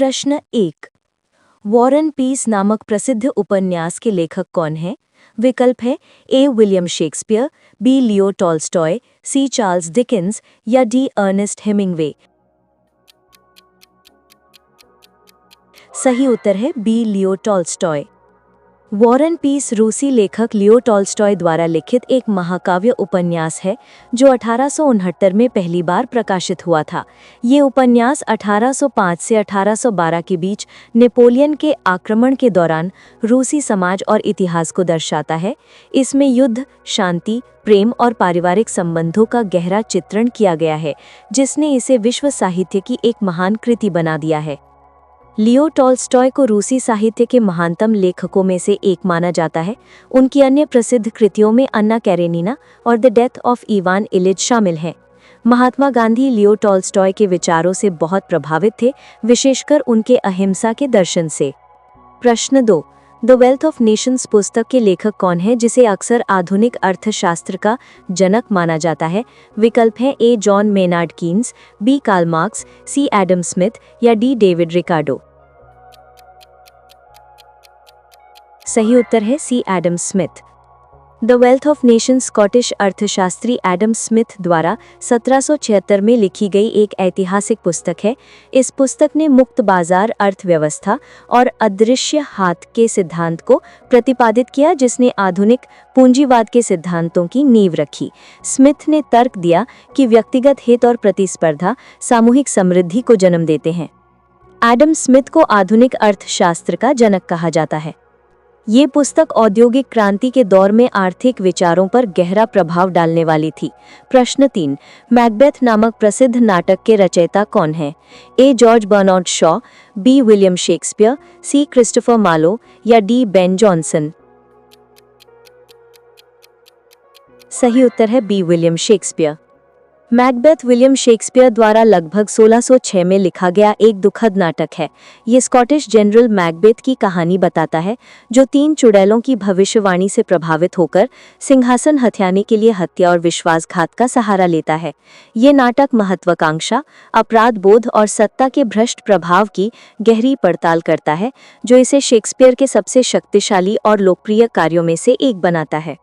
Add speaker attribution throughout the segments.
Speaker 1: प्रश्न 1। War and piece नामक प्रसिद्ध उपन्यास के लेखक कौन हैं? विकल्प है A. William Shakespeare, B. Leo Tolstoy, C. Charles Dickens या डी. Ernest Hemingway. सही उत्तर है B. Leo Tolstoy. War and Peace रूसी लेखक लियो टॉल्स्टॉय द्वारा लिखित एक महाकाव्य उपन्यास है जो 1869 में पहली बार प्रकाशित हुआ था। ये उपन्यास 1805 से 1812 के बीच नेपोलियन के आक्रमण के दौरान रूसी समाज और इतिहास को दर्शाता है। इसमें युद्ध, शांति, प्रेम और पारिवारिक संबंधों का गहरा चित्रण किया गया है, जिसने इसे विश्व साहित्य की एक महान कृति बना दिया है। लियो टॉल्स्टॉय को रूसी साहित्य के महानतम लेखकों में से एक माना जाता है। उनकी अन्य प्रसिद्ध कृतियों में अन्ना कैरेनिना और the death of Ivan Ilyich शामिल हैं। महात्मा गांधी लियो टॉल्स्टॉय के विचारों से बहुत प्रभावित थे, विशेषकर उनके अहिंसा के दर्शन से। प्रश्न 2। द वेल्थ ऑफ नेशंस पुस्तक के लेखक कौन है, जिसे अक्सर आधुनिक अर्थशास्त्र का जनक माना जाता है? विकल्प है A. John Maynard Keynes, B. Karl Marx, C. Adam Smith या डी. David Ricardo. सही उत्तर है C. Adam Smith. The Wealth of Nations Scottish अर्थशास्त्री एडम स्मिथ द्वारा 1776 में लिखी गई एक ऐतिहासिक पुस्तक है। इस पुस्तक ने मुक्त बाजार अर्थव्यवस्था और अदृश्य हाथ के सिद्धांत को प्रतिपादित किया, जिसने आधुनिक पूंजीवाद के सिद्धांतों की नींव रखी। स्मिथ ने तर्क दिया कि व्यक्तिगत हित और प्रतिस्पर्धा सामूहिक समृद्धि को जन्म देते हैं। एडम स्मिथ को आधुनिक अर्थशास्त्र का जनक कहा जाता है। ये पुस्तक औद्योगिक क्रांति के दौर में आर्थिक विचारों पर गहरा प्रभाव डालने वाली थी। प्रश्न 3। मैकबेथ नामक प्रसिद्ध नाटक के रचयिता कौन हैं? A. George Bernard Shaw, B. William Shakespeare, C. Christopher Marlowe या डी. Ben Jonson. सही उत्तर है B. William Shakespeare. Macbeth William Shakespeare द्वारा लगभग 1606 में लिखा गया एक दुखद नाटक है। ये स्कॉटिश जनरल मैकबेथ की कहानी बताता है, जो 3 चुड़ैलों की भविष्यवाणी से प्रभावित होकर सिंहासन हथियाने के लिए हत्या और विश्वासघात का सहारा लेता है। ये नाटक महत्वाकांक्षा, अपराध बोध और सत्ता के भ्रष्ट प्रभाव की गहरी पड़ताल करता है, जो इसे शेक्सपियर के सबसे शक्तिशाली और लोकप्रिय कार्यों में से एक बनाता है।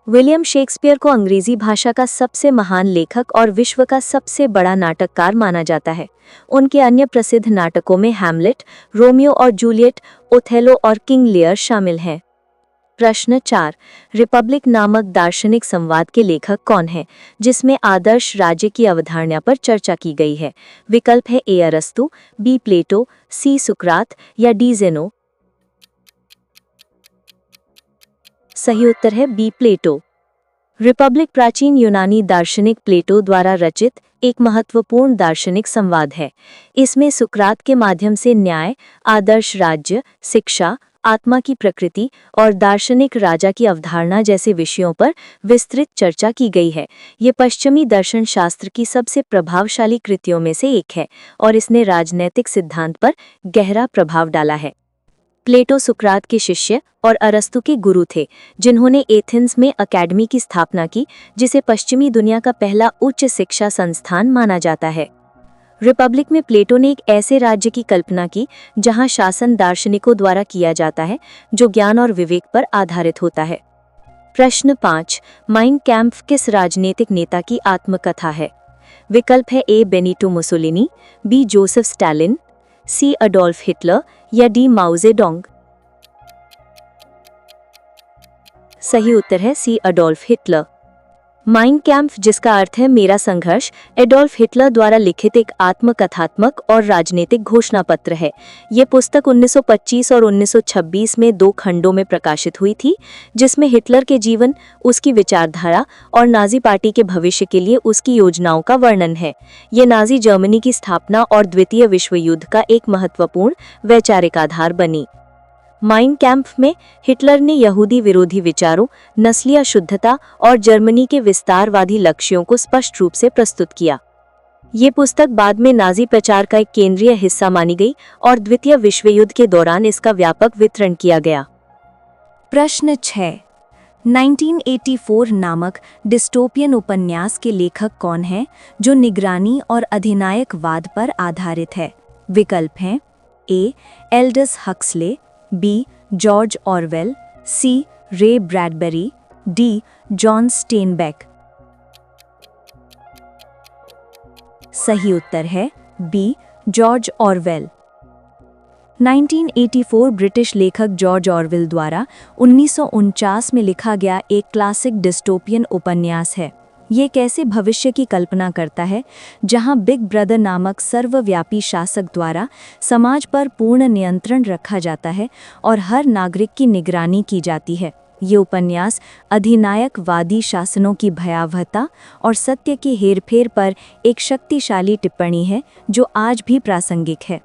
Speaker 1: विलियम शेक्सपियर को अंग्रेजी भाषा का सबसे महान लेखक और विश्व का सबसे बड़ा नाटककार माना जाता है। उनके अन्य प्रसिद्ध नाटकों में हैमलेट, रोमियो और जूलियट, ओथेलो और किंग लियर शामिल हैं। प्रश्न 4। रिपब्लिक नामक दार्शनिक संवाद के लेखक कौन है, जिसमें आदर्श राज्य की अवधारणा पर चर्चा की गई है? विकल्प है ए. अरस्तु, बी. प्लेटो, सी. सुकरात या डी. ज़ेनो। सही उत्तर है बी. प्लेटो। रिपब्लिक प्राचीन यूनानी दार्शनिक प्लेटो द्वारा रचित एक महत्वपूर्ण दार्शनिक संवाद है। इसमें सुकरात के माध्यम से न्याय, आदर्श राज्य, शिक्षा, आत्मा की प्रकृति और दार्शनिक राजा की अवधारणा जैसे विषयों पर विस्तृत चर्चा की गई है। ये पश्चिमी दर्शन शास्त्र की सबसे प्रभावशाली कृतियों में से एक है और इसने राजनैतिक सिद्धांत पर गहरा प्रभाव डाला है। प्लेटो सुकरात के शिष्य और अरस्तु के गुरु थे, जिन्होंने एथेंस में अकेडमी की स्थापना की, जिसे पश्चिमी दुनिया का पहला उच्च शिक्षा संस्थान माना जाता है। रिपब्लिक में प्लेटो ने एक ऐसे राज्य की कल्पना की जहां शासन दार्शनिकों द्वारा किया जाता है, जो ज्ञान और विवेक पर आधारित होता है। प्रश्न 5। माइन कैम्फ किस राजनीतिक नेता की आत्मकथा है? विकल्प है A. Benito Mussolini, B. Joseph Stalin, C. Adolf Hitler या डी. Mao Zedong. सही उत्तर है C. Adolf Hitler. Mein Kampf, जिसका अर्थ है मेरा संघर्ष, एडोल्फ हिटलर द्वारा लिखित एक आत्मकथात्मक और राजनीतिक घोषणा पत्र है। ये पुस्तक 1925 और 1926 में 2 खंडों में प्रकाशित हुई थी, जिसमें हिटलर के जीवन, उसकी विचारधारा और नाजी पार्टी के भविष्य के लिए उसकी योजनाओं का वर्णन है। ये नाजी जर्मनी की स्थापना और द्वितीय विश्व युद्ध का एक महत्वपूर्ण वैचारिक आधार बनी। माइन कैम्फ में हिटलर ने यहूदी विरोधी विचारों, नस्लीय शुद्धता और जर्मनी के विस्तारवादी लक्ष्यों को स्पष्ट रूप से प्रस्तुत किया। ये पुस्तक बाद में नाजी प्रचार का एक केंद्रीय हिस्सा मानी गई और द्वितीय विश्व युद्ध के दौरान इसका व्यापक वितरण किया गया। प्रश्न 6। 1984 नामक डिस्टोपियन उपन्यास के लेखक कौन हैं, जो निगरानी और अधिनायकवाद पर आधारित है? विकल्प हैं A Aldous Huxley, B George Orwell, C Ray Bradbury, D John Steinbeck. सही उत्तर है बी जॉर्ज ऑरवेल। 1984 ब्रिटिश लेखक जॉर्ज ऑरवेल द्वारा 1949 में लिखा गया एक क्लासिक डिस्टोपियन उपन्यास है। ये एक ऐसे भविष्य की कल्पना करता है जहां बिग ब्रदर नामक सर्वव्यापी शासक द्वारा समाज पर पूर्ण नियंत्रण रखा जाता है और हर नागरिक की निगरानी की जाती है। ये उपन्यास अधिनायकवादी शासनों की भयावहता और सत्य की हेरफेर पर एक शक्तिशाली टिप्पणी है जो आज भी प्रासंगिक है।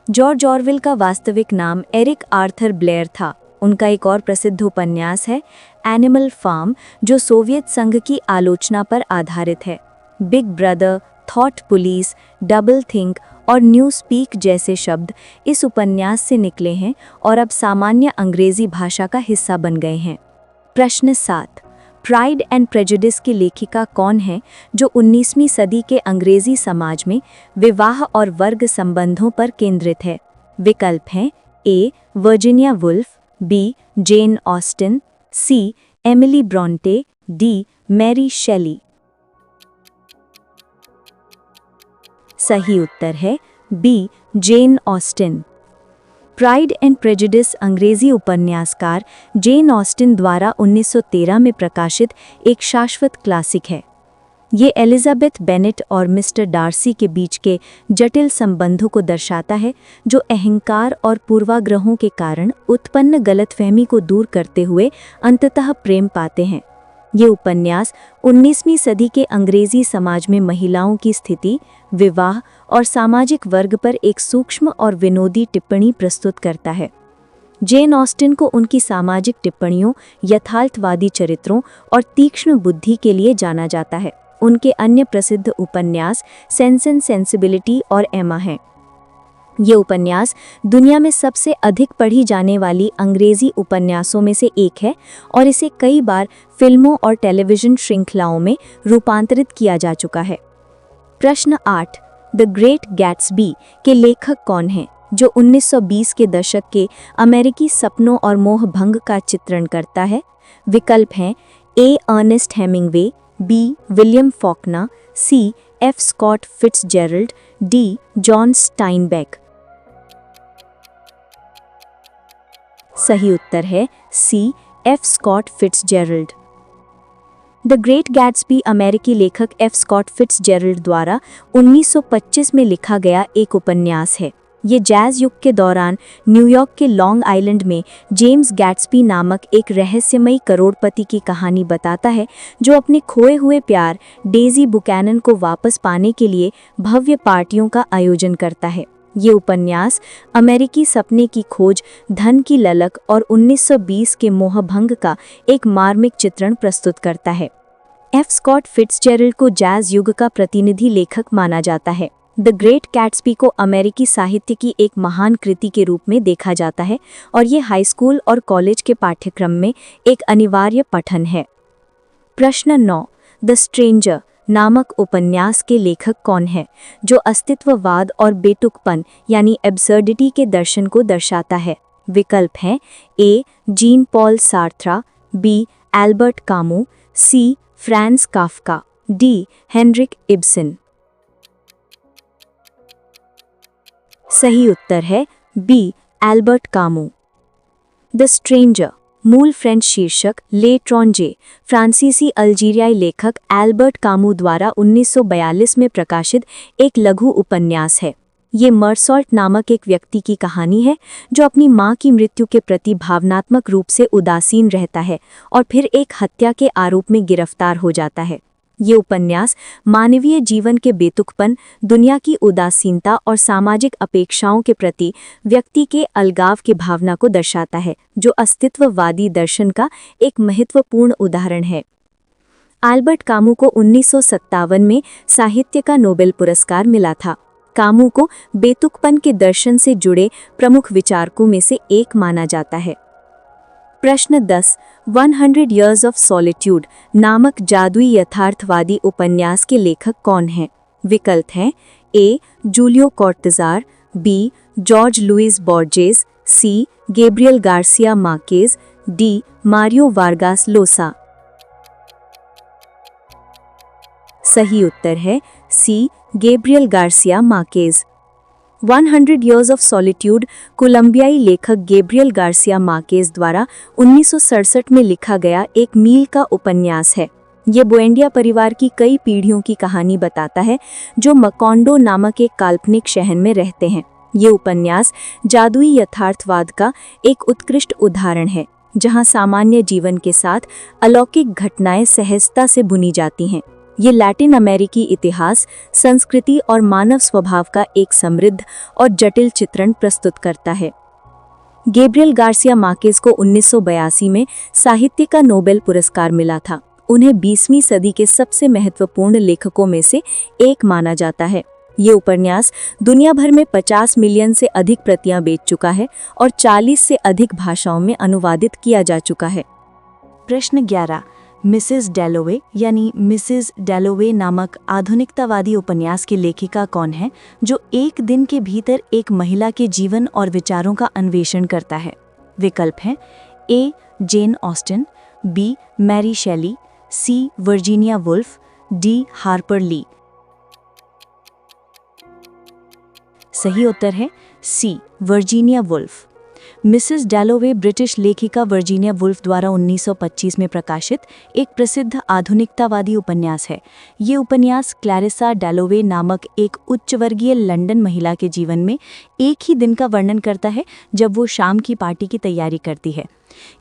Speaker 1: जॉर्ज ऑरवेल का वास्तविक नाम एरिक आर्थर ब्लेयर था। उनका एक और प्रसिद्ध उपन्यास है एनिमल फार्म, जो सोवियत संघ की आलोचना पर आधारित है। Big brother, thought police, double think और न्यू स्पीक जैसे शब्द इस उपन्यास से निकले हैं और अब सामान्य अंग्रेजी भाषा का हिस्सा बन गए हैं। प्रश्न 7, प्राइड एंड प्रेजुडिस की लेखिका कौन है जो 19वीं सदी के अंग्रेजी समाज में विवाह और वर्ग संबंधों पर केंद्रित है? विकल्प हैं A Virginia Woolf, B Jane Austen, C Emily Bronte, D Mary Shelley. सही उत्तर है B Jane Austen. Pride and Prejudice अंग्रेजी उपन्यासकार जेन ऑस्टिन द्वारा 1913 में प्रकाशित एक शाश्वत क्लासिक है। ये एलिजाबेथ बेनेट और मिस्टर डार्सी के बीच के जटिल संबंधों को दर्शाता है, जो अहंकार और पूर्वाग्रहों के कारण उत्पन्न गलतफहमी को दूर करते हुए अंततः प्रेम पाते हैं। ये उपन्यास 19वीं सदी के अंग्रेजी समाज में महिलाओं की स्थिति, विवाह और सामाजिक वर्ग पर एक सूक्ष्म और विनोदी टिप्पणी प्रस्तुत करता है। जेन ऑस्टिन को उनकी सामाजिक टिप्पणियों, यथार्थवादी चरित्रों और तीक्ष्ण बुद्धि के लिए जाना जाता है। उनके अन्य प्रसिद्ध उपन्यास सेंस एंड सेंसिबिलिटी और एमा हैं। ये उपन्यास दुनिया में सबसे अधिक पढ़ी जाने वाली अंग्रेजी उपन्यासों में से एक है और इसे कई बार फिल्मों और टेलीविजन श्रृंखलाओं में रूपांतरित किया जा चुका है। प्रश्न 8, द ग्रेट गैट्सबी के लेखक कौन हैं, जो 1920 के दशक के अमेरिकी सपनों और मोह भंग का चित्रण करता है? विकल्प हैं A Ernest Hemingway, B William Faulkner, C F Scott Fitzgerald, D John Steinbeck. सही उत्तर है C F Scott Fitzgerald. The Great Gatsby अमेरिकी लेखक एफ स्कॉट फिट्जजेरल्ड द्वारा 1925 में लिखा गया एक उपन्यास है। ये जैज़ युग के दौरान न्यूयॉर्क के लॉन्ग आइलैंड में जेम्स गैट्सबी नामक एक रहस्यमयी करोड़पति की कहानी बताता है, जो अपने खोए हुए प्यार डेजी बुकैनन को वापस पाने के लिए भव्य पार्टियों का आयोजन करता है। ये उपन्यास अमेरिकी सपने की खोज, धन की ललक और 1920 के मोहभंग का एक मार्मिक चित्रण प्रस्तुत करता है। एफ स्कॉट फिट्जजेरल्ड को जैज़ युग का प्रतिनिधि लेखक माना जाता है। द ग्रेट गैट्सबी को अमेरिकी साहित्य की एक महान कृति के रूप में देखा जाता है और ये हाई स्कूल और कॉलेज के पाठ्यक्रम में एक अनिवार्य पठन है। प्रश्न 9, द स्ट्रेंजर नामक उपन्यास के लेखक कौन है, जो अस्तित्ववाद और बेतुकपन यानी एब्सर्डिटी के दर्शन को दर्शाता है? विकल्प हैं A Jean Paul Sartre, B Albert Camus, C Franz Kafka, D Henrik Ibsen. सही उत्तर है B Albert Camus. The Stranger मूल फ्रेंच शीर्षक ले ट्रॉन्जे फ्रांसीसी अल्जीरियाई लेखक एल्बर्ट कामू द्वारा 1942 में प्रकाशित एक लघु उपन्यास है। ये मर्सॉल्ट नामक एक व्यक्ति की कहानी है जो अपनी मां की मृत्यु के प्रति भावनात्मक रूप से उदासीन रहता है और फिर एक हत्या के आरोप में गिरफ्तार हो जाता है। ये उपन्यास मानवीय जीवन के बेतुकपन, दुनिया की उदासीनता और सामाजिक अपेक्षाओं के प्रति व्यक्ति के अलगाव की भावना को दर्शाता है, जो अस्तित्ववादी दर्शन का एक महत्वपूर्ण उदाहरण है। एल्बर्ट कामू को 1957 में साहित्य का नोबेल पुरस्कार मिला था। कामू को बेतुकपन के दर्शन से जुड़े प्रमुख विचारकों में से एक माना जाता है। प्रश्न 10, 100 Years of Solitude नामक जादुई यथार्थवादी उपन्यास के लेखक कौन हैं? विकल्प हैं A Julio Cortazar, B Jorge Luis Borges, C. Gabriel Garcia Marquez, D. Mario Vargas Llosa. सही उत्तर है C. Gabriel Garcia Marquez. 100 Years of Solitude कोलंबियाई लेखक गैब्रियल गार्सिया मार्केज द्वारा 1967 में लिखा गया एक मील का उपन्यास है। ये बुएंडिया परिवार की कई पीढ़ियों की कहानी बताता है जो मकोंडो नामक एक काल्पनिक शहर में रहते हैं। ये उपन्यास जादुई यथार्थवाद का एक उत्कृष्ट उदाहरण है, जहां सामान्य जीवन के साथ अलौकिक घटनाएं सहजता से बुनी जाती हैं। ये लैटिन अमेरिकी इतिहास, संस्कृति और मानव स्वभाव का एक समृद्ध और जटिल चित्रण प्रस्तुत करता है। गैब्रियल गार्सिया मार्केज को 1982 में साहित्य का नोबेल पुरस्कार मिला था। उन्हें 20वीं सदी के सबसे महत्वपूर्ण लेखकों में से एक माना जाता है। ये उपन्यास दुनिया भर में 50 मिलियन से अधिक प्रतियां बेच चुका है और 40 से अधिक भाषाओं में अनुवादित किया जा चुका है। प्रश्न 11। मिसेस डैलोवे यानी मिसेस डैलोवे नामक आधुनिकतावादी उपन्यास की लेखिका कौन है, जो एक दिन के भीतर एक महिला के जीवन और विचारों का अन्वेषण करता है? विकल्प हैं A. Jane Austen, B. Mary Shelley, C. Virginia Woolf, D. Harper Lee. सही उत्तर है C. Virginia Woolf. Mrs Dalloway British लेखिका वर्जीनिया वुल्फ द्वारा 1925 में प्रकाशित एक प्रसिद्ध आधुनिकतावादी उपन्यास है। ये उपन्यास क्लैरिसा डैलोवे नामक एक उच्चवर्गीय लंदन महिला के जीवन में एक ही दिन का वर्णन करता है जब वो शाम की पार्टी की तैयारी करती है।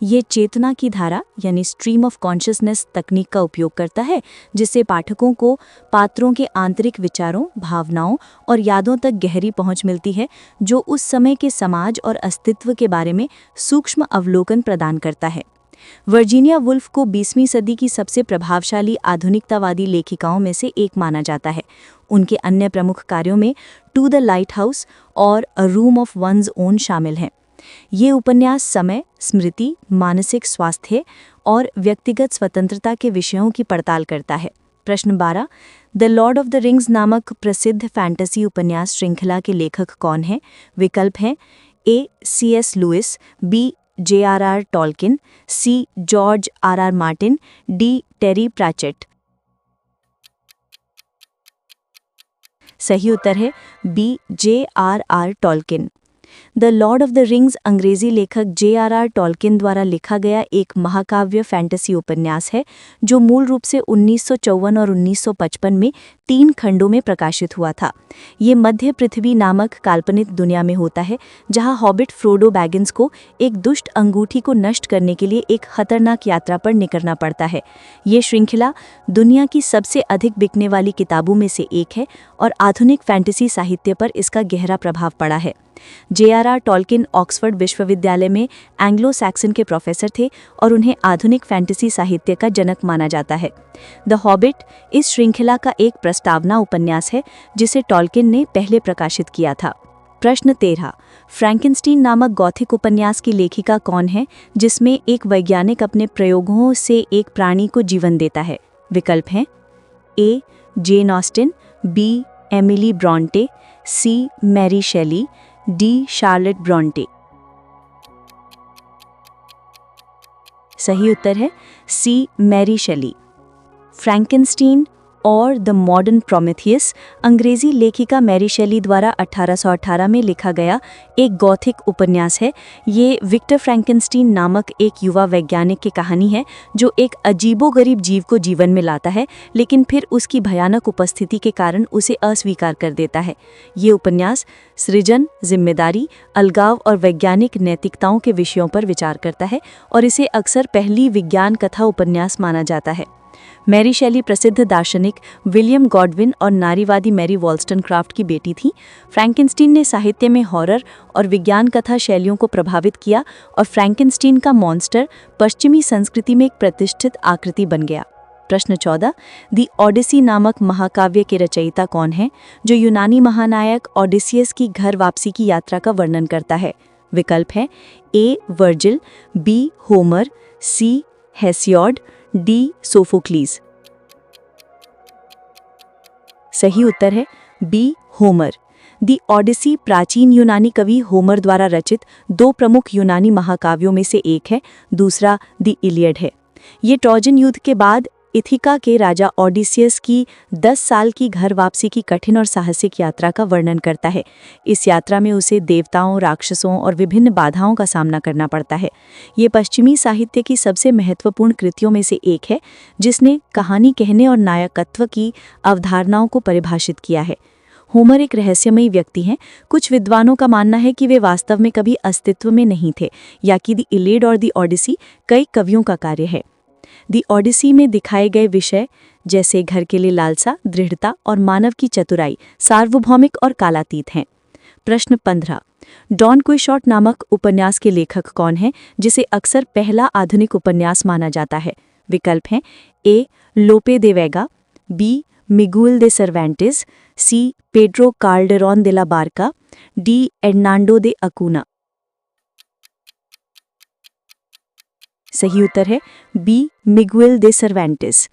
Speaker 1: ये चेतना की धारा यानी स्ट्रीम ऑफ कॉन्शियसनेस तकनीक का उपयोग करता है, जिससे पाठकों को पात्रों के आंतरिक विचारों, भावनाओं और यादों तक गहरी पहुंच मिलती है, जो उस समय के समाज और अस्तित्व के बारे में सूक्ष्म अवलोकन प्रदान करता है। वर्जीनिया वुल्फ को 20वीं सदी की सबसे प्रभावशाली आधुनिकतावादी लेखिकाओं में से एक माना जाता है। उनके अन्य प्रमुख कार्यों में टू द लाइट हाउस और अ रूम ऑफ वन्स ओन शामिल हैं। ये उपन्यास समय, स्मृति, मानसिक स्वास्थ्य और व्यक्तिगत स्वतंत्रता के विषयों की पड़ताल करता है। प्रश्न 12। The Lord of the rings नामक प्रसिद्ध फैंटेसी उपन्यास श्रृंखला के लेखक कौन हैं? विकल्प हैं A. C.S. Lewis, B. J.R.R. Tolkien, C. George R.R. Martin, D. Terry Pratchett. सही उत्तर है B. J.R.R. Tolkien. The Lord of the Rings अंग्रेजी लेखक J.R.R. टॉलकिन द्वारा लिखा गया एक महाकाव्य फैंटेसी उपन्यास है, जो मूल रूप से 1954 और 1955 में 3 खंडों में प्रकाशित हुआ था। ये मध्य पृथ्वी नामक काल्पनिक दुनिया में होता है, जहां हॉबिट फ्रोडो बैगिंस को एक दुष्ट अंगूठी को नष्ट करने के लिए एक खतरनाक यात्रा पर निकलना पड़ता है। ये श्रृंखला दुनिया की सबसे अधिक बिकने वाली किताबों में से एक है और आधुनिक फैंटेसी साहित्य पर इसका गहरा प्रभाव पड़ा है। J.R.R. टॉलकिन ऑक्सफोर्ड विश्वविद्यालय में एंग्लो सैक्सन के प्रोफेसर थे और उन्हें आधुनिक फैंटेसी साहित्य का जनक माना जाता है। द हॉबिट इस श्रृंखला का एक प्रस्तावना उपन्यास है, जिसे टॉलकिन ने पहले प्रकाशित किया था। प्रश्न 13। फ्रैंकेनस्टीन नामक गॉथिक उपन्यास की लेखिका कौन है, जिसमें एक वैज्ञानिक अपने प्रयोगों से एक प्राणी को जीवन देता है? विकल्प हैं A. Jane Austen, B. Emily Bronte, C. Mary Shelley, D. Charlotte Bronte. सही उत्तर है सी. मैरी शेली। फ्रैंकेनस्टीन और द मॉडर्न प्रोमेथियस अंग्रेजी लेखिका मैरी शेली द्वारा 1818 में लिखा गया एक गॉथिक उपन्यास है। ये विक्टर फ्रैंकेनस्टीन नामक एक युवा वैज्ञानिक की कहानी है, जो एक अजीबोगरीब जीव को जीवन में लाता है, लेकिन फिर उसकी भयानक उपस्थिति के कारण उसे अस्वीकार कर देता है। ये उपन्यास सृजन, जिम्मेदारी, अलगाव और वैज्ञानिक नैतिकताओं के विषयों पर विचार करता है और इसे अक्सर पहली विज्ञान कथा उपन्यास माना जाता है। मैरी शेली प्रसिद्ध दार्शनिक विलियम गॉडविन और नारीवादी मैरी वॉल्स्टनक्राफ्ट की बेटी थी। फ्रैंकेनस्टीन ने साहित्य में हॉरर और विज्ञान कथा शैलियों को प्रभावित किया और फ्रैंकेनस्टीन का मॉन्स्टर पश्चिमी संस्कृति में एक प्रतिष्ठित आकृति बन गया। प्रश्न 14। दी ओडिसी नामक महाकाव्य के रचयिता कौन है, जो यूनानी महानायक ओडिसियस की घर वापसी की यात्रा का वर्णन करता है? विकल्प है A. Virgil, B. Homer, C. Hesiod, D. Sophocles. सही उत्तर है बी. होमर। दी ऑडिसी प्राचीन यूनानी कवि होमर द्वारा रचित दो प्रमुख यूनानी महाकाव्यों में से एक है, दूसरा दी इलियड है। ये ट्रोजन युद्ध के बाद इथिका के राजा ओडिसियस की 10 साल की घर वापसी की कठिन और साहसिक यात्रा का वर्णन करता है। इस यात्रा में उसे देवताओं, राक्षसों और विभिन्न बाधाओं का सामना करना पड़ता है। ये पश्चिमी साहित्य की सबसे महत्वपूर्ण कृतियों में से एक है, जिसने कहानी कहने और नायकत्व की अवधारणाओं को परिभाषित किया है। होमर एक रहस्यमयी व्यक्ति हैं। कुछ विद्वानों का मानना है कि वे वास्तव में कभी अस्तित्व में नहीं थे, या कि दी इलियड और दी ऑडिसी कई कवियों का कार्य है। दी ऑडिसी में दिखाए गए विषय जैसे घर के लिए लालसा, दृढ़ता और मानव की चतुराई सार्वभौमिक और कालातीत हैं। प्रश्न 15। डॉन क्विक्सोट नामक उपन्यास के लेखक कौन है, जिसे अक्सर पहला आधुनिक उपन्यास माना जाता है? विकल्प हैं ए. लोपे दे वेगा, बी. मिगुएल दे सर्वेंटेस, सी. पेड्रो काल्डेरॉन दे ला बारका, डी. एर्नांडो दे अकूना। सही उत्तर है बी. मिगुएल दे Cervantes.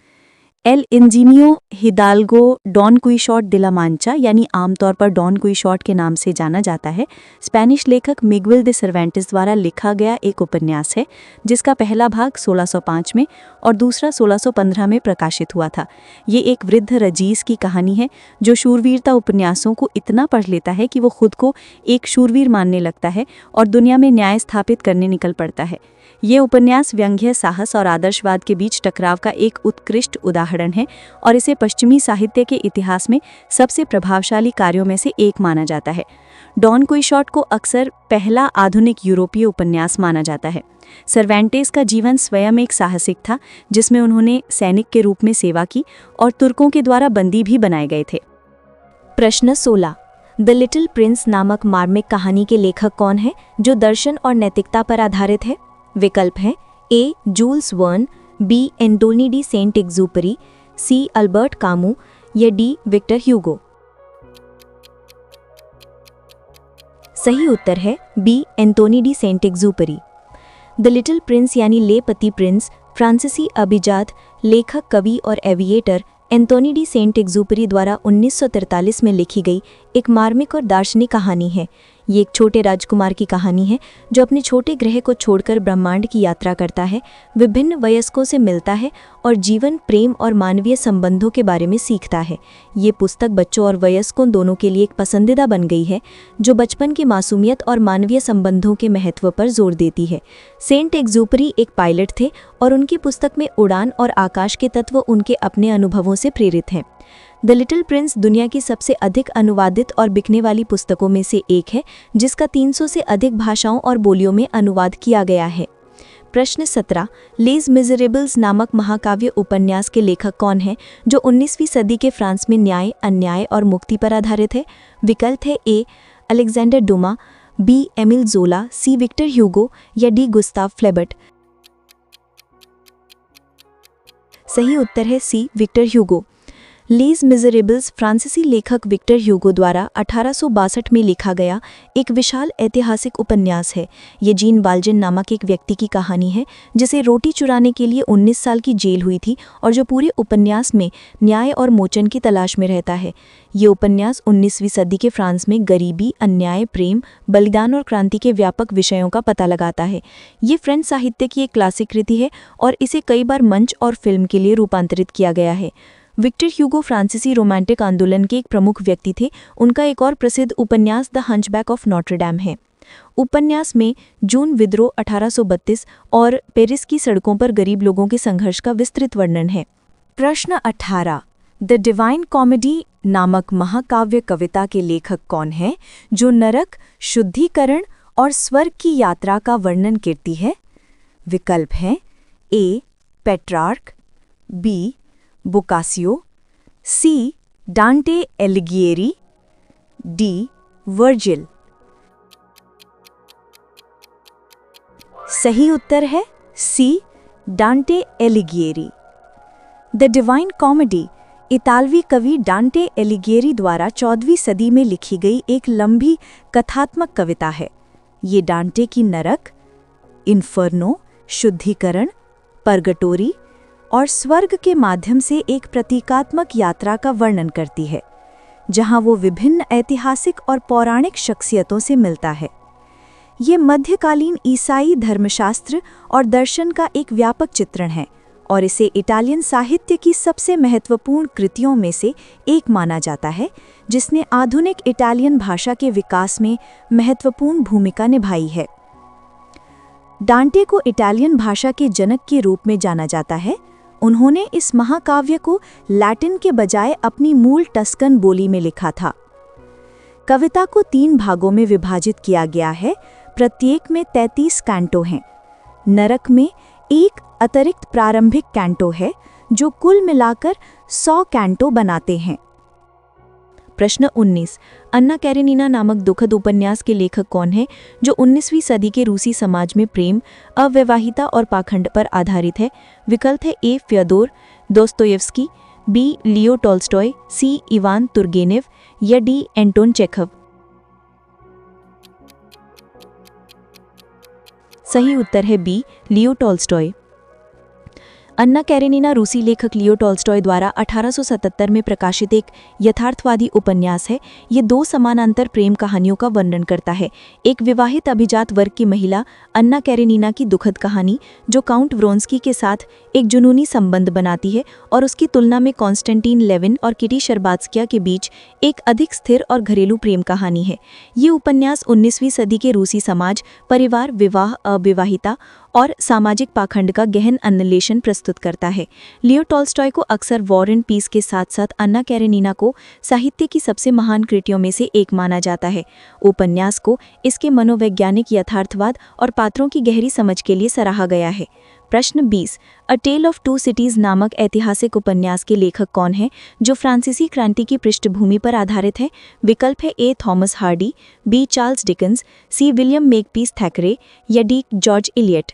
Speaker 1: L इंजीनियो Hidalgo don Quixote दे ला मांचा, यानी आमतौर पर डॉन क्विक्सोट के नाम से जाना जाता है, स्पेनिश लेखक मिगुएल दे सर्वेंटेस द्वारा लिखा गया एक उपन्यास है, जिसका पहला भाग 1605 में और दूसरा 1615 में प्रकाशित हुआ था। ये एक वृद्ध रजीस की कहानी है, जो शूरवीरता उपन्यासों को इतना पढ़ लेता है कि वो खुद को एक शूरवीर मानने लगता है और दुनिया में न्याय स्थापित करने निकल पड़ता है। ये उपन्यास व्यंग्य, साहस और आदर्शवाद के बीच टकराव का एक उत्कृष्ट उदाहरण है और इसे पश्चिमी साहित्य के इतिहास में सबसे प्रभावशाली कार्यों में से एक माना जाता है। डॉन क्विक्सोट को अक्सर पहला आधुनिक यूरोपीय उपन्यास माना जाता है। सर्वेंटेस का जीवन स्वयं एक साहसिक था, जिसमें उन्होंने सैनिक के रूप में सेवा की और तुर्कों के द्वारा बंदी भी बनाए गए थे। प्रश्न 16। द लिटिल प्रिंस नामक मार्मिक कहानी के लेखक कौन है, जो दर्शन और नैतिकता पर आधारित है? विकल्प हैं A. Jules Verne, B. Antoine de Saint Exupery, C. Albert Camus या डी. Victor Hugo. सही उत्तर है B. Antoine de Saint Exupery. The Little Prince यानी ले पति प्रिंस फ्रांसीसी अभिजात लेखक, कवि और aviator Antoine de Saint Exupery द्वारा 1943 में लिखी गई एक मार्मिक और दार्शनिक कहानी है। ये एक छोटे राजकुमार की कहानी है, जो अपने छोटे ग्रह को छोड़कर ब्रह्मांड की यात्रा करता है, विभिन्न वयस्कों से मिलता है और जीवन, प्रेम और मानवीय संबंधों के बारे में सीखता है। ये पुस्तक बच्चों और वयस्कों दोनों के लिए एक पसंदीदा बन गई है, जो बचपन की मासूमियत और मानवीय संबंधों के महत्व पर जोर देती है। सेंट एग्जूपरी एक पायलट थे और उनकी पुस्तक में उड़ान और आकाश के तत्व उनके अपने अनुभवों से प्रेरित हैं। द लिटिल प्रिंस दुनिया की सबसे अधिक अनुवादित और बिकने वाली पुस्तकों में से एक है, जिसका 300 से अधिक भाषाओं और बोलियों में अनुवाद किया गया है। प्रश्न 17। लेज मिजरेबल्स नामक महाकाव्य उपन्यास के लेखक कौन है, जो 19वीं सदी के फ्रांस में न्याय, अन्याय और मुक्ति पर आधारित है? विकल्प है A. Alexandre Dumas, B. Emile Zola, C. Victor Hugo या डी. गुस्ताव फ्लेबर्ट। सही उत्तर है सी. Victor Hugo. लेज मिजरेबल्स फ्रांसीसी लेखक विक्टर ह्यूगो द्वारा 1862 में लिखा गया एक विशाल ऐतिहासिक उपन्यास है। ये जीन वाल्जेन नामक एक व्यक्ति की कहानी है, जिसे रोटी चुराने के लिए 19 साल की जेल हुई थी और जो पूरे उपन्यास में न्याय और मोचन की तलाश में रहता है। ये उपन्यास 19वीं सदी के फ्रांस में गरीबी, अन्याय, प्रेम, बलिदान और क्रांति के व्यापक विषयों का पता लगाता है। ये फ्रेंच साहित्य की एक क्लासिक कृति है और इसे कई बार मंच और फिल्म के लिए रूपांतरित किया गया है। विक्टर ह्यूगो फ्रांसीसी रोमांटिक आंदोलन के एक प्रमुख व्यक्ति थे। उनका एक और प्रसिद्ध उपन्यास द हंचबैक ऑफ नोट्रेडम है। उपन्यास में जून विद्रोह 1832 और पेरिस की सड़कों पर गरीब लोगों के संघर्ष का विस्तृत वर्णन है। प्रश्न 18। द डिवाइन कॉमेडी नामक महाकाव्य कविता के लेखक कौन है, जो नरक, शुद्धिकरण और स्वर्ग की यात्रा का वर्णन करती है? विकल्प हैं ए. Petrarch, B. बोकासियो, सी. डांटे एलिगिएरी, डी. वर्जिल। सही उत्तर है सी. डांटे एलिगिएरी। द डिवाइन कॉमेडी इतालवी कवि डांटे एलिगिएरी द्वारा 14वीं सदी में लिखी गई एक लंबी कथात्मक कविता है। ये डांटे की नरक, इन्फर्नो, शुद्धिकरण, परगटोरी और स्वर्ग के माध्यम से एक प्रतीकात्मक यात्रा का वर्णन करती है।
Speaker 2: जहां वो विभिन्न ऐतिहासिक और पौराणिक शख्सियतों से मिलता है। ये मध्यकालीन ईसाई धर्मशास्त्र और दर्शन का एक व्यापक चित्रण है और इसे इटालियन साहित्य की सबसे महत्वपूर्ण कृतियों में से एक माना जाता है, जिसने आधुनिक इटालियन भाषा के विकास में महत्वपूर्ण भूमिका निभाई है। डांटे को इटालियन भाषा के जनक के रूप में जाना जाता है। उन्होंने इस महाकाव्य को लैटिन के बजाय अपनी मूल टस्कन बोली में लिखा था। कविता को 3 भागों में विभाजित किया गया है। प्रत्येक में 33 कैंटो हैं। नरक में एक अतिरिक्त प्रारंभिक कैंटो है जो कुल मिलाकर 100 कैंटो बनाते हैं।
Speaker 1: प्रश्न 19। अन्ना कैरेनिना नामक दुखद उपन्यास के लेखक कौन है, जो 19वीं सदी के रूसी समाज में प्रेम, अविवाहिता और पाखंड पर आधारित है? विकल्प है A. Fyodor Dostoevsky, B. Leo Tolstoy, C. Ivan Turgenev या डी. Anton Chekhov. सही उत्तर है B. Leo Tolstoy. Anna Karenina रूसी लेखक लियो टॉल्स्टॉय द्वारा 1877 में प्रकाशित एक यथार्थवादी उपन्यास है। ये 2 समानांतर प्रेम कहानियों का वर्णन करता है। एक विवाहित अभिजात वर्ग की महिला अन्ना कैरेनिना की दुखद कहानी, जो काउंट व्रोंस्की के साथ एक जुनूनी संबंध बनाती है, और उसकी तुलना में कॉन्स्टेंटीन लेविन और किटी शर्बात्स्किया के बीच एक अधिक स्थिर और घरेलू प्रेम कहानी है। ये उपन्यास 19वीं सदी के रूसी समाज, परिवार, विवाह, अविवाहिता और सामाजिक पाखंड का गहन अन्वेषण प्रस्तुत करता है। लियो टॉल्स्टॉय को अक्सर वॉर एंड पीस के साथ साथ अन्ना कैरेनिना को साहित्य की सबसे महान कृतियों में से एक माना जाता है। उपन्यास को इसके मनोवैज्ञानिक यथार्थवाद और पात्रों की गहरी समझ के लिए सराहा गया है। प्रश्न 20। अ टेल ऑफ 2 सिटीज नामक ऐतिहासिक उपन्यास के लेखक कौन है, जो फ्रांसीसी क्रांति की पृष्ठभूमि पर आधारित है? विकल्प है A. Thomas Hardy, B. Charles Dickens, C. William Makepeace Thackeray या डी. George Eliot.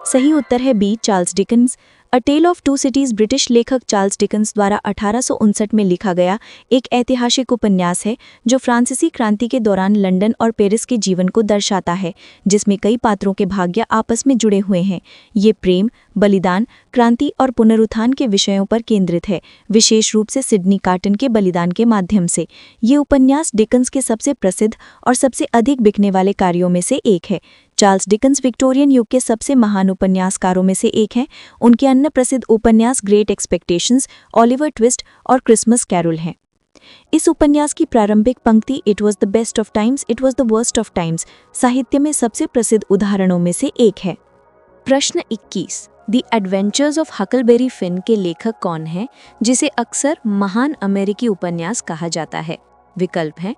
Speaker 1: सही उत्तर है B. Charles Dickens. A tale of 2 cities British लेखक चार्ल्स डिकन्स द्वारा 1859 में लिखा गया एक ऐतिहासिक उपन्यास है, जो फ्रांसीसी क्रांति के दौरान लंदन और पेरिस के जीवन को दर्शाता है, जिसमें कई पात्रों के भाग्य आपस में जुड़े हुए हैं। ये प्रेम, बलिदान, क्रांति और पुनरुत्थान के विषयों पर केंद्रित है, विशेष रूप से सिडनी कार्टन के बलिदान के माध्यम से। ये उपन्यास डिकन्स के सबसे प्रसिद्ध और सबसे अधिक बिकने वाले कार्यों में से एक है। चार्ल्स डिकन्स विक्टोरियन युग के सबसे महान उपन्यासकारों में से एक हैं। उनके अन्य प्रसिद्ध उपन्यास ग्रेट एक्सपेक्टेशंस, ओलिवर ट्विस्ट और क्रिसमस कैरोल हैं। इस उपन्यास की प्रारंभिक पंक्ति it was the best of times, it was the worst of times साहित्य में सबसे प्रसिद्ध उदाहरणों में से एक है। प्रश्न 21। The adventures of Huckleberry fin के लेखक कौन है, जिसे अक्सर महान अमेरिकी उपन्यास कहा जाता है? विकल्प हैं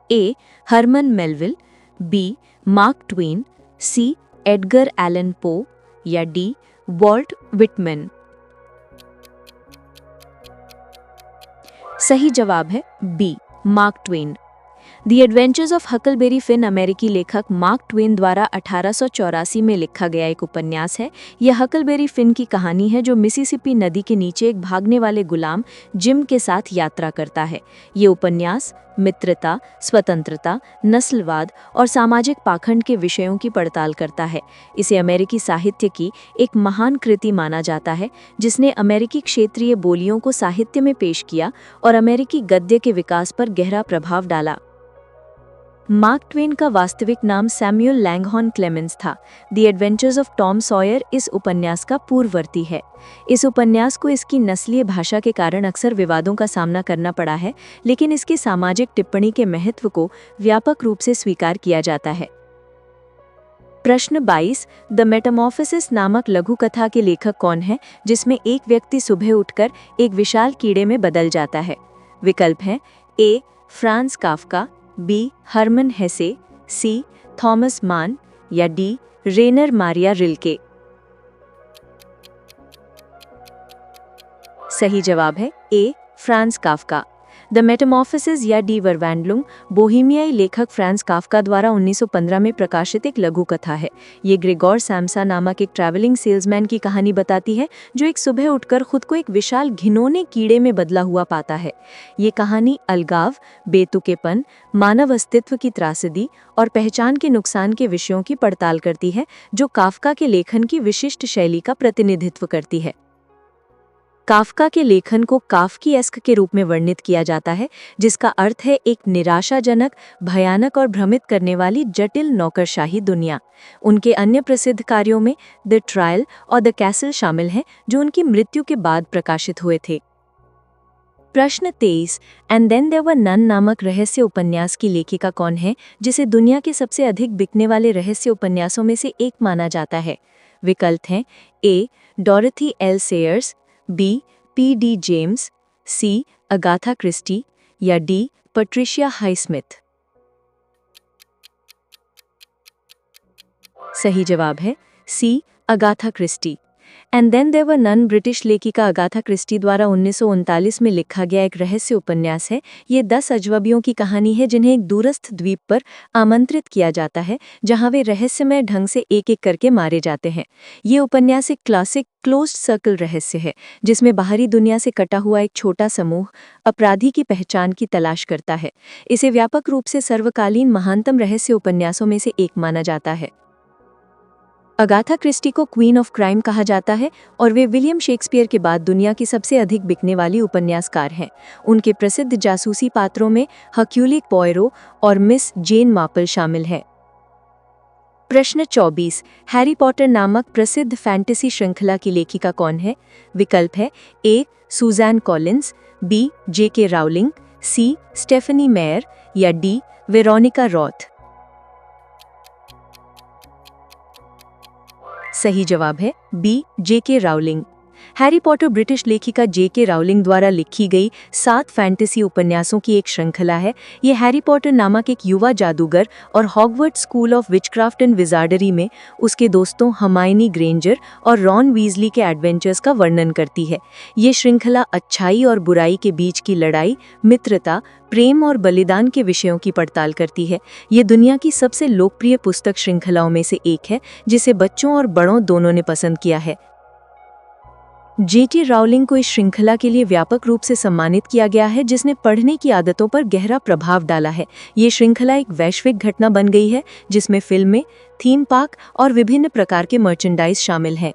Speaker 1: A. Herman Melville, B. Mark Twain, C. Edgar Allan Poe या डी. Walt Whitman. सही जवाब है B. Mark Twain. The adventures of Huckleberry Finn अमेरिकी लेखक मार्क ट्वेन द्वारा 1884 में लिखा गया एक उपन्यास है। यह हकलबेरी फिन की कहानी है, जो मिसिसिपी नदी के नीचे एक भागने वाले गुलाम जिम के साथ यात्रा करता है। ये उपन्यास मित्रता, स्वतंत्रता, नस्लवाद और सामाजिक पाखंड के विषयों की पड़ताल करता है। इसे अमेरिकी साहित्य की एक महान कृति माना जाता है, जिसने अमेरिकी क्षेत्रीय बोलियों को साहित्य में पेश किया और अमेरिकी गद्य के विकास पर गहरा प्रभाव डाला। मार्क ट्वेन का वास्तविक नाम सैमुअल लैंगहॉर्न क्लेमेंस था। The adventures of Tom Sawyer इस उपन्यास का पूर्ववर्ती है। इस उपन्यास को इसकी नस्लीय भाषा के कारण अक्सर विवादों का सामना करना पड़ा है, लेकिन इसकी सामाजिक टिप्पणी के महत्व को व्यापक रूप से स्वीकार किया जाता है। प्रश्न 22। द मेटामॉर्फोसिस नामक लघु कथा के लेखक कौन है, जिसमें एक व्यक्ति सुबह उठकर एक विशाल कीड़े में बदल जाता है? विकल्प हैं A. Franz Kafka, B. Hermann Hesse, C. Thomas Mann या डी. Rainer Maria Rilke. सही जवाब है A. Franz Kafka. The Metamorphosis या डी वर्वैंडलुंग बोहेमियाई लेखक फ्रांस काफ्का द्वारा 1915 में प्रकाशित एक लघु कथा है। ये ग्रेगोर सैम्सा नामक एक ट्रैवलिंग सेल्समैन की कहानी बताती है, जो एक सुबह उठकर खुद को एक विशाल घिनौने कीड़े में बदला हुआ पाता है। ये कहानी अलगाव, बेतुकेपन, मानव अस्तित्व की त्रासदी और पहचान के नुकसान के विषयों की पड़ताल करती है, जो काफ्का के लेखन की विशिष्ट शैली का प्रतिनिधित्व करती है। काफका के लेखन को काफ्कीएस्क के रूप में वर्णित किया जाता है, जिसका अर्थ है एक निराशाजनक, भयानक और भ्रमित करने वाली जटिल नौकरशाही दुनिया। उनके अन्य प्रसिद्ध कार्यों में द ट्रायल और द कैसल शामिल हैं, जो उनकी मृत्यु के बाद प्रकाशित हुए थे। प्रश्न 23, and then there were none नामक रहस्य उपन्यास की लेखिका कौन है, जिसे दुनिया के सबसे अधिक बिकने वाले रहस्य उपन्यासों में से एक माना जाता है? विकल्प हैं A. Dorothy L Sayers, B. PD. James, C. Agatha Christie या डी. Patricia Highsmith. सही जवाब है C. Agatha Christie. And then there were none British लेखिका अगाथा क्रिस्टी द्वारा 1939 में लिखा गया एक रहस्य उपन्यास है। ये 10 अजनबियों की कहानी है जिन्हें एक दूरस्थ द्वीप पर आमंत्रित किया जाता है, जहां वे रहस्यमय ढंग से एक-एक करके मारे जाते हैं। ये उपन्यास एक क्लासिक क्लोज्ड सर्कल रहस्य है, जिसमें बाहरी दुनिया से कटा हुआ एक छोटा समूह अपराधी की पहचान की तलाश करता है। इसे व्यापक रूप से सर्वकालीन महानतम रहस्य उपन्यासों में से एक माना जाता है। अगाथा क्रिस्टी को क्वीन ऑफ क्राइम कहा जाता है और वे विलियम शेक्सपियर के बाद दुनिया की सबसे अधिक बिकने वाली उपन्यासकार हैं। उनके प्रसिद्ध जासूसी पात्रों में हर्क्यूल पोयरो और मिस जेन मार्पल शामिल हैं। प्रश्न 24, हैरी पॉटर नामक प्रसिद्ध फैंटेसी श्रृंखला की लेखिका कौन है? विकल्प है A. Suzanne Collins, B. JK. Rowling, C. Stephenie Meyer या डी. Veronica Roth. सही जवाब है B. JK. Rowling. Harry Potter British लेखिका जे.के. राउलिंग द्वारा लिखी गई 7 फैंटेसी उपन्यासों की एक श्रृंखला है। ये हैरी पॉटर नामक एक युवा जादूगर और Hogwarts school of witchcraft and wizardry में उसके दोस्तों हर्माइनी ग्रेंजर और रॉन वीजली के एडवेंचर्स का वर्णन करती है। ये श्रृंखला अच्छाई और बुराई के बीच की लड़ाई, मित्रता, प्रेम और बलिदान के विषयों की पड़ताल करती है। ये दुनिया की सबसे लोकप्रिय पुस्तक श्रृंखलाओं में से एक है, जिसे बच्चों और बड़ों दोनों ने पसंद किया है। जे.टी. राउलिंग को इस श्रृंखला के लिए व्यापक रूप से सम्मानित किया गया है, जिसने पढ़ने की आदतों पर गहरा प्रभाव डाला है। ये श्रृंखला एक वैश्विक घटना बन गई है, जिसमें फिल्में, थीम पार्क और विभिन्न प्रकार के मर्चेंडाइज शामिल हैं।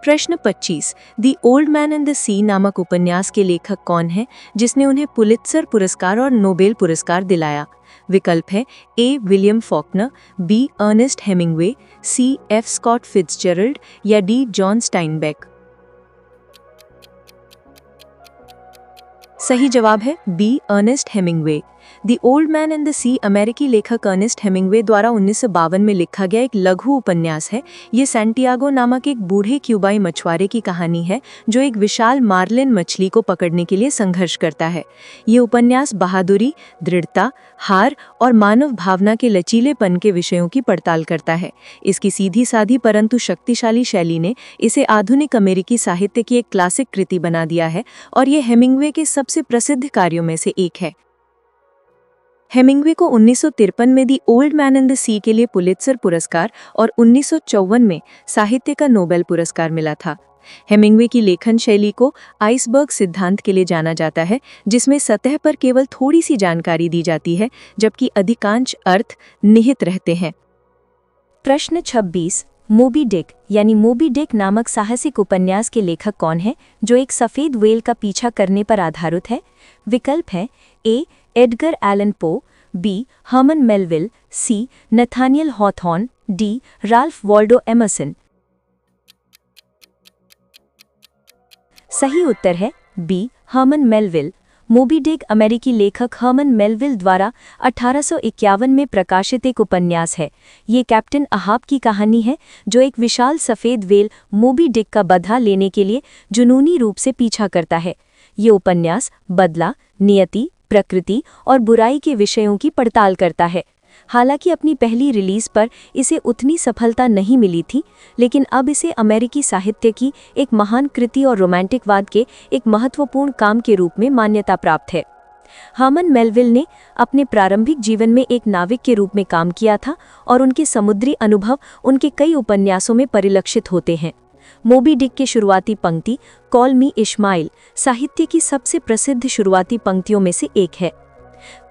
Speaker 1: प्रश्न 25, the old man and the sea नामक उपन्यास के लेखक कौन हैं, जिसने उन्हें पुलित्जर पुरस्कार और नोबेल पुरस्कार दिलाया? विकल्प है A. William Faulkner, B. Ernest Hemingway, C. F. Scott Fitzgerald या डी. John Steinbeck. सही जवाब है B. Ernest Hemingway. The old man and the sea अमेरिकी लेखक अर्नेस्ट हेमिंग्वे द्वारा 1952 में लिखा गया एक लघु उपन्यास है। ये सैंटियागो नामक एक बूढ़े क्यूबाई मछुआरे की कहानी है, जो एक विशाल मार्लिन मछली को पकड़ने के लिए संघर्ष करता है। ये उपन्यास बहादुरी, दृढ़ता, हार और मानव भावना के लचीलेपन के विषयों की पड़ताल करता है। इसकी सीधी साधी परंतु शक्तिशाली शैली ने इसे आधुनिक अमेरिकी साहित्य की एक क्लासिक कृति बना दिया है और ये हेमिंग्वे के सबसे प्रसिद्ध कार्यों में से एक है। हेमिंग्वे को 1953 में the old man and the sea के लिए पुलित्जर पुरस्कार और 1954 में साहित्य का नोबेल पुरस्कार मिला था। हेमिंग्वे की लेखन शैली को आइसबर्ग सिद्धांत के लिए जाना जाता है, जिसमें सतह पर केवल थोड़ी सी जानकारी दी जाती है, जबकि अधिकांश अर्थ निहित रहते हैं।
Speaker 2: प्रश्न 26, मोबी डिक यानी मोबी डिक नामक साहसिक उपन्यास के लेखक कौन है, जो एक सफेद व्हेल का पीछा करने पर आधारित है? विकल्प है A. Edgar Allan Poe, B. Herman Melville, C. Nathaniel Hawthorne, D. Ralph Waldo Emerson. सही उत्तर है B. Herman Melville. Moby Dick अमेरिकी लेखक हर्मन मेलविल द्वारा 1851 में प्रकाशित एक उपन्यास है। ये कैप्टन अहाब की कहानी है, जो एक विशाल सफेद व्हेल मोबी डिक का बदला लेने के लिए जुनूनी रूप से पीछा करता है। ये उपन्यास बदला, नियति, प्रकृति और बुराई के विषयों की पड़ताल करता है। हालांकि अपनी पहली रिलीज पर इसे उतनी सफलता नहीं मिली थी, लेकिन अब इसे अमेरिकी साहित्य की एक महान कृति और रोमांटिकवाद के एक महत्वपूर्ण काम के रूप में मान्यता प्राप्त है। हर्मन मेलविल ने अपने प्रारंभिक जीवन में एक नाविक के रूप में काम किया था और उनके समुद्री अनुभव उनके कई उपन्यासों में परिलक्षित होते हैं। मोबी डिक की शुरुआती पंक्ति कॉल मी इश्माइल साहित्य की सबसे प्रसिद्ध शुरुआती पंक्तियों में से एक है।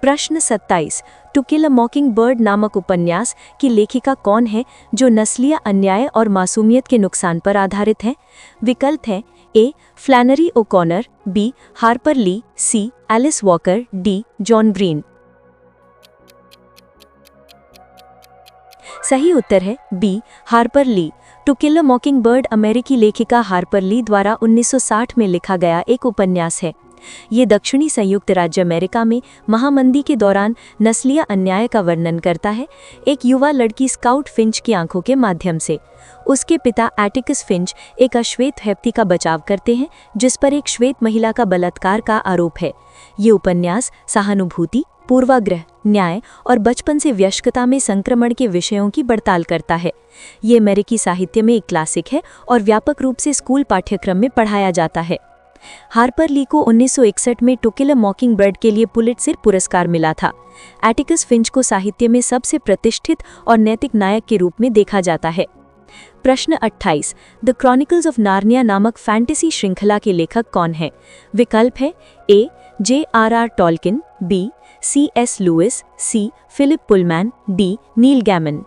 Speaker 2: प्रश्न 27, टू किल अ मॉकिंग बर्ड नामक उपन्यास की लेखिका कौन है, जो नस्लीय अन्याय और मासूमियत के नुकसान पर आधारित है? विकल्प है
Speaker 1: A. Flannery O'Connor, B. Harper Lee, C. Alice Walker, D. John Green. सही उत्तर है B. Harper Lee. To kill a mockingbird अमेरिकी लेखिका हार्पर ली द्वारा 1960 में लिखा गया एक उपन्यास है। ये दक्षिणी संयुक्त राज्य अमेरिका में महामंदी के दौरान नस्लीय अन्याय का वर्णन करता है, एक युवा लड़की स्काउट फिंच की आंखों के माध्यम से। उसके पिता एटिकस फिंच एक अश्वेत व्यक्ति का बचाव करते हैं जिस पर एक श्वेत महिला का बलात्कार का आरोप है। ये उपन्यास सहानुभूति, पूर्वाग्रह, न्याय और बचपन से वयस्कता में संक्रमण के विषयों की पड़ताल करता है। ये अमेरिकी साहित्य में एक क्लासिक है और व्यापक रूप से स्कूल पाठ्यक्रम में पढ़ाया जाता है। हार्पर ली को 1961 में टू किल अ मॉकिंगबर्ड के लिए पुलित्जर पुरस्कार मिला था। एटिकस फिंच को साहित्य में सबसे प्रतिष्ठित और नैतिक नायक के रूप में देखा जाता है। प्रश्न 28। द क्रॉनिकल्स ऑफ नार्निया नामक फैंटेसी श्रृंखला के लेखक कौन है? विकल्प है A. J.R.R. Tolkien, B. C.S. Lewis, C. Philip Pullman, D. Neil Gaiman.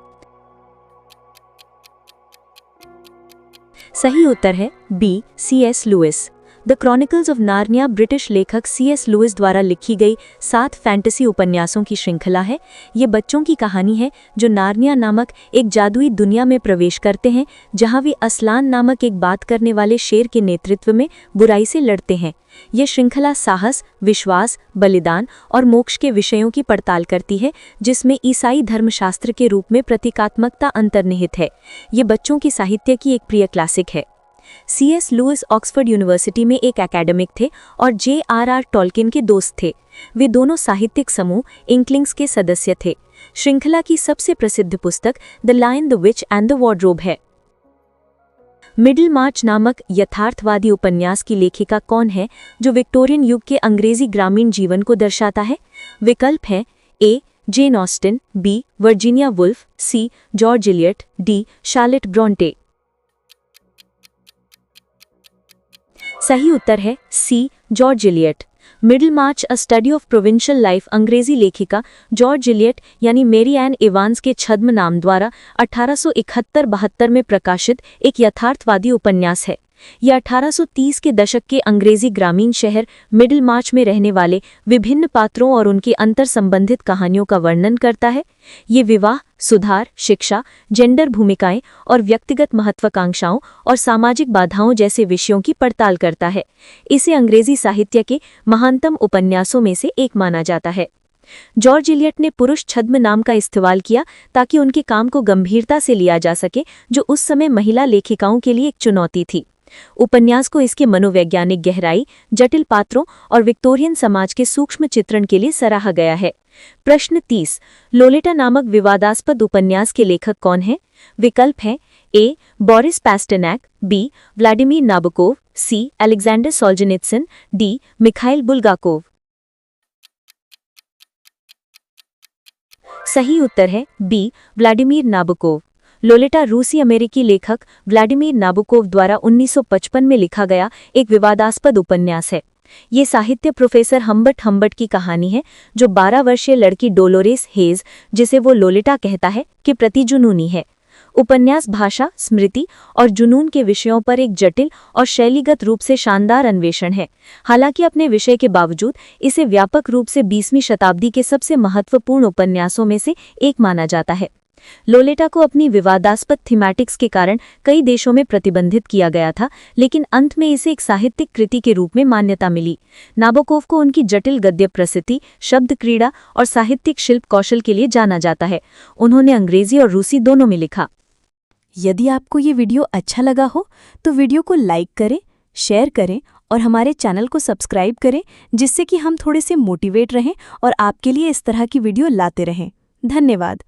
Speaker 1: सही उत्तर है B. C.S. Lewis. The Chronicles of Narnia British लेखक C.S. लुइस द्वारा लिखी गई 7 फैंटेसी उपन्यासों की श्रृंखला है। ये बच्चों की कहानी है जो नार्निया नामक एक जादुई दुनिया में प्रवेश करते हैं जहां वे असलान नामक एक बात करने वाले शेर के नेतृत्व में बुराई से लड़ते हैं। ये श्रृंखला साहस, विश्वास, बलिदान और मोक्ष के विषयों की पड़ताल करती है जिसमें ईसाई धर्मशास्त्र के रूप में प्रतीकात्मकता अंतर्निहित है। ये बच्चों की साहित्य की एक प्रिय क्लासिक है। C.S. लुइस ऑक्सफोर्ड यूनिवर्सिटी में एक एकेडमिक थे और J.R.R. टॉल्किन के दोस्त थे। वे दोनों साहित्यिक समूह इंक्लिंग्स के सदस्य थे। श्रृंखला की सबसे प्रसिद्ध पुस्तक the lion, the witch and the wardrobe है। मिडिल मार्च नामक यथार्थवादी उपन्यास की लेखिका कौन है जो विक्टोरियन युग के अंग्रेजी ग्रामीण जीवन को दर्शाता है? विकल्प है A. Jane Austen, B. Virginia Woolf, C. George Eliot, D. Charlotte Bronte. सही उत्तर है C. George Eliot. Middlemarch a study of provincial life अंग्रेजी लेखिका जॉर्ज इलियट यानी मेरी एन इवांस के छद्म नाम द्वारा 1871-72 में प्रकाशित एक यथार्थवादी उपन्यास है। यह 1830 के दशक के अंग्रेजी ग्रामीण शहर मिडिल मार्च में रहने वाले विभिन्न पात्रों और उनके अंतर संबंधित कहानियों का वर्णन करता है। ये विवाह, सुधार, शिक्षा, जेंडर भूमिकाएं और व्यक्तिगत महत्वाकांक्षाओं और सामाजिक बाधाओं जैसे विषयों की पड़ताल करता है। इसे अंग्रेजी साहित्य के महानतम उपन्यासों में से एक माना जाता है। जॉर्ज इलियट ने पुरुष छद्म नाम का इस्तेमाल किया ताकि उनके काम को गंभीरता से लिया जा सके जो उस समय महिला लेखिकाओं के लिए एक चुनौती थी। उपन्यास को इसके मनोवैज्ञानिक गहराई, जटिल पात्रों और विक्टोरियन समाज के सूक्ष्म चित्रण के लिए सराहा गया है। प्रश्न 30। लोलेटा नामक विवादास्पद उपन्यास के लेखक कौन है? विकल्प हैं A. Boris Pasternak, B. Vladimir Nabokov, C. Alexander Solzhenitsyn, D. Mikhail Bulgakov. सही उत्तर है बी. Vladimir Nabokov. लोलेटा रूसी अमेरिकी लेखक व्लादिमीर नाबोकोव द्वारा 1955 में लिखा गया एक विवादास्पद उपन्यास है। ये साहित्य प्रोफेसर हम्बर्ट की कहानी है जो 12 वर्षीय लड़की डोलोरेस हेज, जिसे वो लोलेटा कहता है, के प्रति जुनूनी है। उपन्यास भाषा, स्मृति और जुनून के विषयों पर एक जटिल और शैलीगत रूप से शानदार अन्वेषण है। हालांकि अपने विषय के बावजूद इसे व्यापक रूप से 20वीं शताब्दी के सबसे महत्वपूर्ण उपन्यासों में से एक माना जाता है। लोलेटा को अपनी विवादास्पद थीमैटिक्स के कारण कई देशों में प्रतिबंधित किया गया था, लेकिन अंत में इसे एक साहित्यिक कृति के रूप में मान्यता मिली। नाबोकोव को उनकी जटिल गद्य प्रस्तुति, शब्द क्रीड़ा और साहित्यिक शिल्प कौशल के लिए जाना जाता है। उन्होंने अंग्रेजी और रूसी दोनों में लिखा।
Speaker 2: यदि आपको ये वीडियो अच्छा लगा हो तो वीडियो को लाइक करें, शेयर करें और हमारे चैनल को सब्सक्राइब करें, जिससे कि हम थोड़े से मोटिवेट रहें और आपके लिए इस तरह की वीडियो लाते रहें। धन्यवाद।